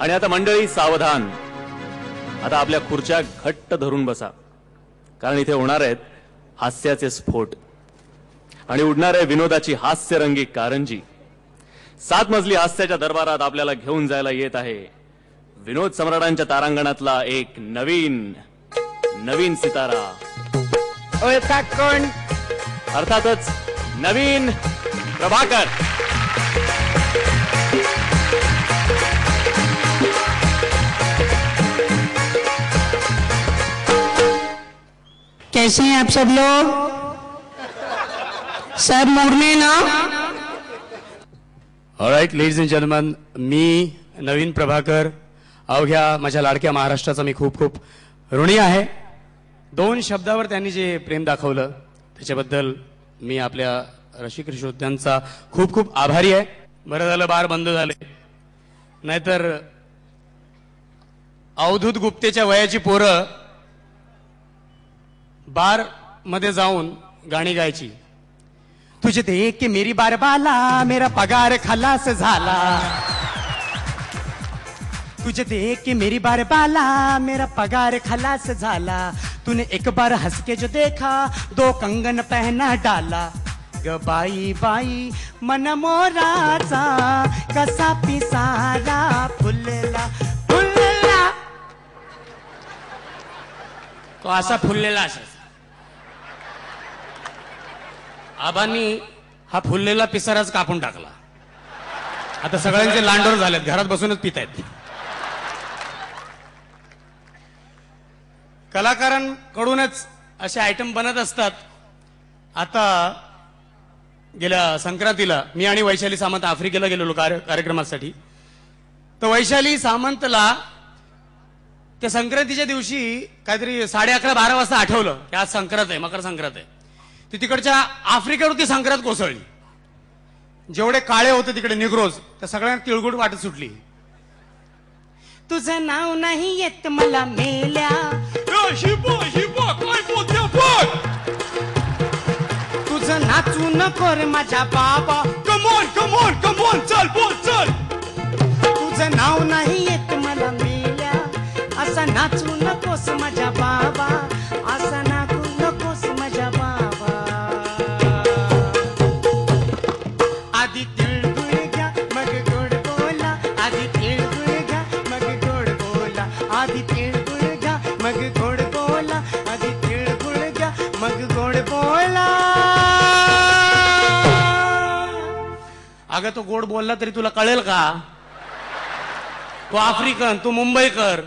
आणि आता मंडळी सावधान, आता आपल्या खुर्च्या घट्ट धरून बसा, कारण इथे होणार आहेत हास्याचे स्फोट आणि उडणार आहे विनोदाची हास्यरंगी कारंजी। 7 मजली हास्याच्या दरबारात आपल्याला घेऊन जायला येत आहे विनोद सम्राटांच्या तारांगणातला एक नवीन सितारा। ओळखा कोण? अर्थातच नवीन प्रभाकर। कैसे हैं आप सब लोग? सब मोरने ना? ऑलराइट लेडीज एंड जेंटलमन, मी नवीन प्रभाकर अवघ्या माझ्या लाडक्या महाराष्ट्राचा मी खूप खूप ऋणी आहे। 2 शब्दावर त्यांनी जे प्रेम दाखवलं त्याच्याबद्दल मी आपल्या रसिक श्रोत्यांचा खूप खूप आभारी आहे। बरं झालं बार बंद झाले, नाहीतर अवधूत गुप्तेच्या वयाची पोरं बार मध्ये जाऊन गाणी गायची। तुझे देख के मेरी बार बाला मेरा पगार खलास झाला, तुझे देख के मेरी बार बाला मेरा पगार खलास झाला, तूने एक बार हंस के जो देखा 2 कंगन पहना डाला, ग बाई बाई मन मोराचा कसा पिसारा फुलला फुलला, तो असा फुललेला असायचा। आबांनी हा फुललेला पिसाराच कापून टाकला, आता सगळ्यांचे लांडोर झालेत, घरात बसूनच पितायत। कलाकारांकडूनच असे आयटम बनत असतात। आता गेल्या संक्रांतीला मी आणि वैशाली सामंत आफ्रिकेला गेलेलो कार्यक्रमासाठी, तर वैशाली सामंतला त्या संक्रांतीच्या दिवशी काहीतरी 11:30-12 वाजता आठवलं की आज संक्रांत आहे, मकर संक्रांत आहे। ती तिकडच्या आफ्रिकेवरती संक्रांत कोसळली। जेवढे काळे होते तिकडे निग्रोज, त्या सगळ्यांना तिळगुळ वाटत सुटली। तुझं नाव नाही येत मला मेल्या, तुझं नाचू नको रे माझ्या बाबा, कमॉन कमॉन कमॉन चल बोल चल, तुझं नाव नाही येत मला मेल्या, असं नाचू नकोस माझ्या बाबा, असं नाचू नकोस माझ्या बाबा। आधी तिळगुळ घ्या मग गोड बोला, आधी तिळगुळ घ्या मग गोड बोला, आधी तिळगुळ घ्या मग गोड बोला, आधी तिळगुळ घ्या मग गोड बोला। अगं तो गोड बोलला तरी तुला कळेल का? तो आफ्रिकन, तू मुंबईकर,